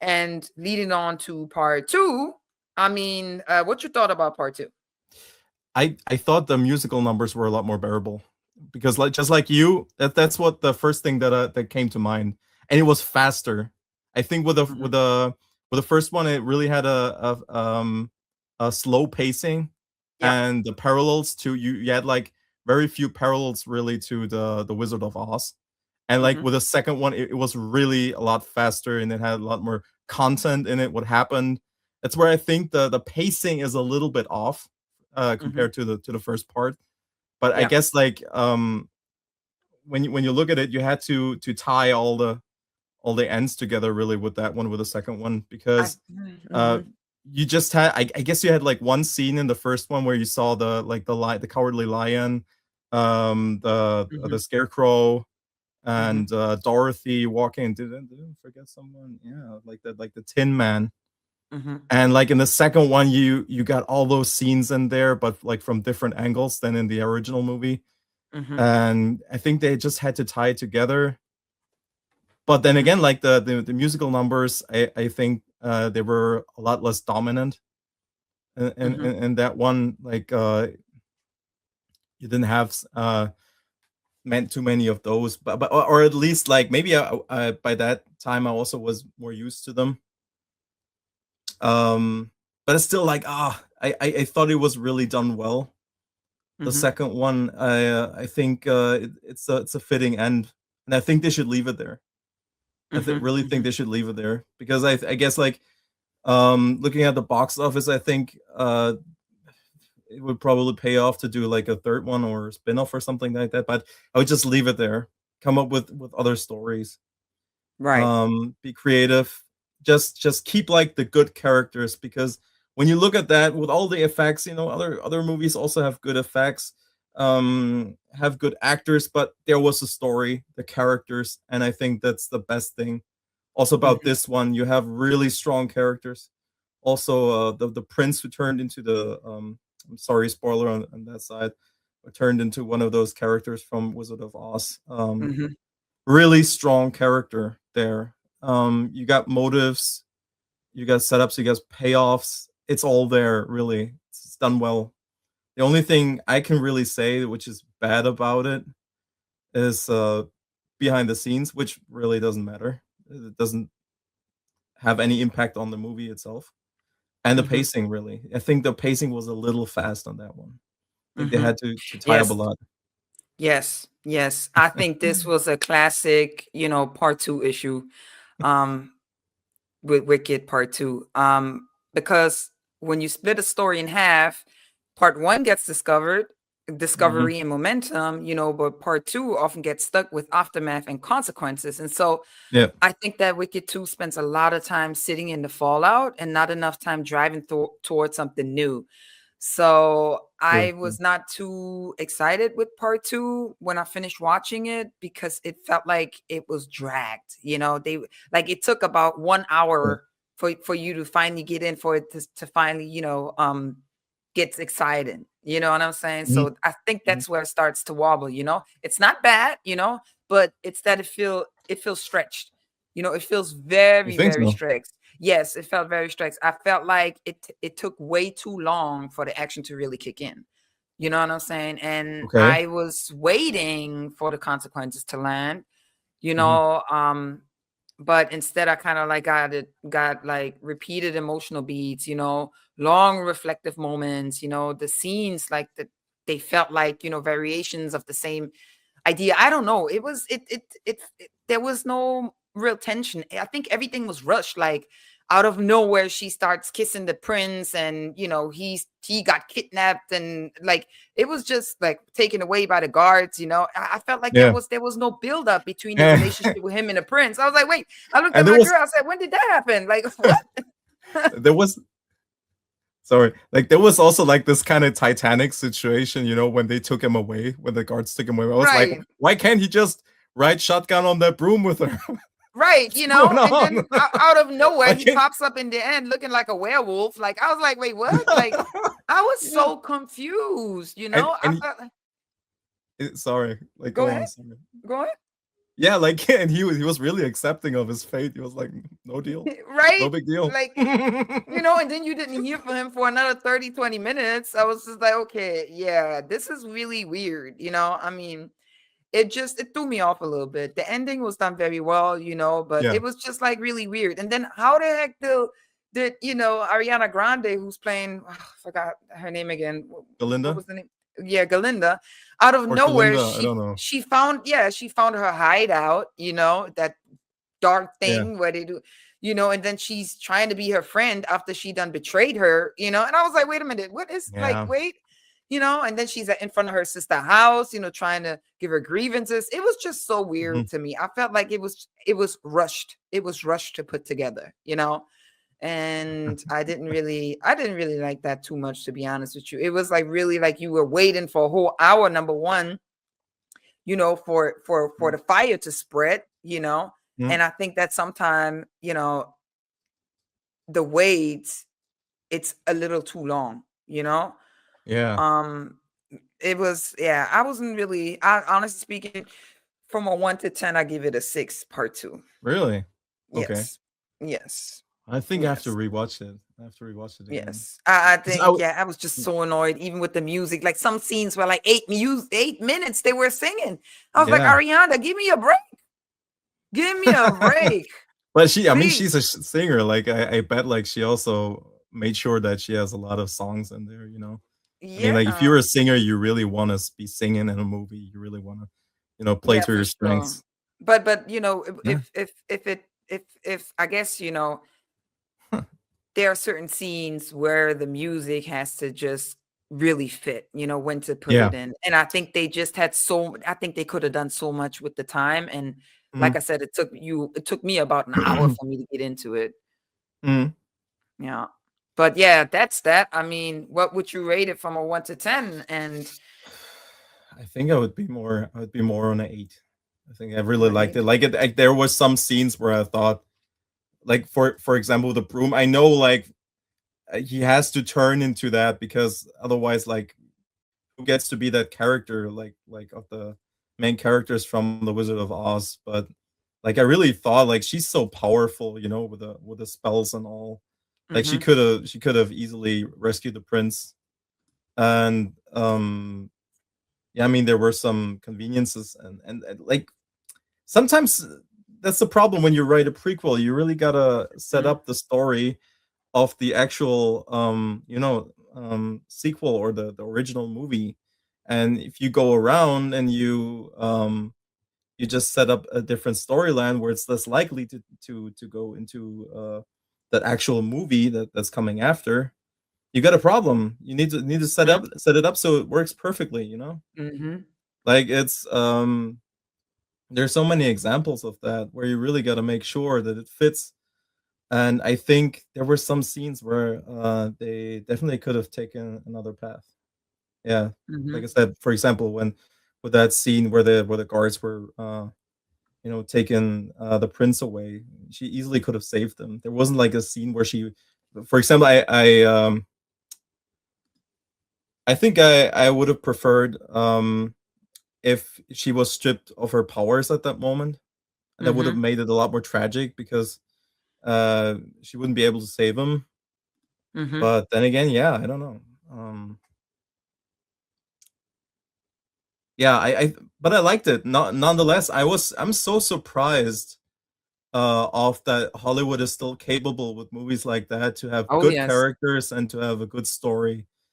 And leading on to part two, I mean, what's your thought about part two? I thought the musical numbers were a lot more bearable because like just like you, that's what the first thing that came to mind, and it was faster. I think Mm-hmm. with the first one, it really had a slow pacing, Yeah. and the parallels to you had like very few parallels really to the Wizard of Oz, and like Mm-hmm. with the second one, it was really a lot faster and it had a lot more content in it. What happened? That's where I think the pacing is a little bit off Mm-hmm. compared to the first part. But I Yeah. guess like when you look at it, you had to tie all the ends together really with that one with the second one because uh Mm-hmm. you just had I guess you had like one scene in the first one where you saw the cowardly lion, Mm-hmm. the scarecrow Mm-hmm. and Dorothy walking. Didn't forget someone? Yeah, like the Tin Man. Mm-hmm. And like in the second one, you got all those scenes in there, but like from different angles than in the original movie. Mm-hmm. And I think they just had to tie it together. But then Mm-hmm. again, like the musical numbers, I think they were a lot less dominant Mm-hmm. in that one. Like you didn't have meant too many of those, but or at least like maybe by that time I also was more used to them. But it's still like I thought it was really done well. The Mm-hmm. second one, I think it's a fitting end, and I think they should leave it there. Mm-hmm. Really think Mm-hmm. they should leave it there because I guess like looking at the box office, I think it would probably pay off to do like a third one or a spin-off or something like that. But I would just leave it there. Come up with other stories. Right. Be creative. Just keep like the good characters because when you look at that with all the effects, you know, other movies also have good effects, have good actors, but there was a story, the characters, and I think that's the best thing. Also about Mm-hmm. this one, you have really strong characters. Also, the prince who turned into the I'm sorry, spoiler on that side, turned into one of those characters from Wizard of Oz. Mm-hmm. Really strong character there. You got motives, you got setups, you got payoffs. It's all there, really. It's done well. The only thing I can really say, which is bad about it, is behind the scenes, which really doesn't matter. It doesn't have any impact on the movie itself. And the Mm-hmm. pacing, really. I think the pacing was a little fast on that one. I think they Mm-hmm. had to tie up a Yes. lot. Yes. Yes. I think this was a classic, part two issue. Um, with Wicked Part Two. Because when you split a story in half, part one gets Mhm. discovery and momentum, but part two often gets stuck with aftermath and consequences. And so Yeah. I think that Wicked 2 spends a lot of time sitting in the fallout and not enough time driving towards something new. So True. I was not too excited with part two when I finished watching it because it felt like it was dragged. It took about 1 hour for you to finally get in for it to finally, gets exciting. You know what I'm saying? Mhm. So I think Mhm. that's where it starts to wobble. It's not bad, but it's that it feels stretched. It feels You very, think very so? stretched. Yes, it felt very stretched. I felt like it took way too long for the action to really kick in. You know what I'm saying? And Okay. I was waiting for the consequences to land, you Mhm. know, um, but instead I kind of like got like repeated emotional beats, long reflective moments, the scenes like that they felt like, variations of the same idea. I don't know. It there was no real tension. I think everything was rushed. Like out of nowhere, she starts kissing the prince, and he got kidnapped, and like it was just like taken away by the guards. I felt like Yeah. there was no build up between the relationship with him and the prince. I was like, wait. I looked at And there my was girl. I said, when did that happen? Like what? there was sorry, like there was also like this kind of Titanic situation, you know, when they took him away, when the guards took him away. I was like, Right. why can't he just ride shotgun on that broom with her? Right, What's going and on? then out of nowhere, Why he can't pops up in the end looking like a werewolf. Like I was like, wait, what? Like I was yeah. so confused. And I felt like, sorry, like go go ahead, on, sorry. go ahead. Yeah, like, and he was really accepting of his fate. He was like, no deal, no Right? big deal. Like, and then you didn't hear from him for another 30, 20 minutes. I was just like, okay, yeah, this is really weird. I mean, it threw me off a little bit. The ending was done very well, but Yeah, it was just like really weird. And then how the heck did Ariana Grande, who's playing, I forgot her name again. What Galinda was the name? Yeah, Galinda. Out of or nowhere, Galinda, I she don't know. she found she found her hideout, that dark Yeah, thing where they do, and then she's trying to be her friend after she done betrayed her, and I was like, wait a minute, what is like, yeah. wait, and then she's in front of her sister house, trying to give her grievances. It was just so Mhm. weird to me. I felt like it was rushed. It was rushed to put together, and I didn't really like that too much, to be honest with you. It was like really like you were waiting for a whole hour, number one, for Mm, the fire to spread, mm, and I think that sometimes, the wait, it's a little too long. yeah, Um, it was, yeah, I wasn't really, honestly speaking, from a 1 to 10, I give it a 6, part two. really? Okay. Yes. Yes. I think I have to Yes. rewatch it. I have to rewatch it again. Yes. I 'Cause think, yeah, I was just so annoyed, even with the music. Like some scenes were like 8 minutes they were singing. I was like, yeah. Ariana, give me a break. Give me a break. But I mean, Please. she's a singer. Like, I bet, like, she also made sure that she has a lot of songs in there. I mean, like, if Yeah. you're a singer, you really want to be singing in a movie. You really want to, play Yeah, to for your sure. strengths. But Yeah. if I guess, there are certain scenes where the music has to just really fit, when to put Yeah. it in. And I think they just had I think they could have done so much with the time. And like Mhm. I said, it took me about an hour for me to get into it. Mhm. Yeah. But yeah, that's that. I mean, what would you rate it from a 1 to 10? And I think I would be more on an 8. I think I really on an liked it. eight. Like, there was some scenes where I thought, like, for example, the broom. I know, like, he has to turn into that because otherwise, like, who gets to be that character, like of the main characters from The Wizard of Oz? But, like, I really thought, like, she's so powerful, with the spells and all. Like, she Mm-hmm. could have easily rescued the prince. And yeah, I mean, there were some conveniences, and like, sometimes that's the problem when you write a prequel. You really gotta set Mm-hmm. up the story of the actual sequel or the original movie. And if you go around and you just set up a different storyline where it's less likely to go into that actual movie that's coming after, you got a problem. You need to set it up so it works perfectly. Mm-hmm. Like, there's so many examples of that where you really got to make sure that it fits. And I think there were some scenes where they definitely could have taken another path. Yeah, like I Mm-hmm. said, for example, when with that scene where the guards were taking the prince away, she easily could have saved them. There wasn't like a scene where for example, I think I would have preferred if she was stripped of her powers at that moment. And that would have Mm-hmm. made it a lot more tragic because she wouldn't be able to save him. Mm-hmm. But then again, yeah, I don't know. Um, yeah, but I liked it. Nonetheless, I'm so surprised of that Hollywood is still capable with movies like that to have Oh good yes. characters and to have a good story.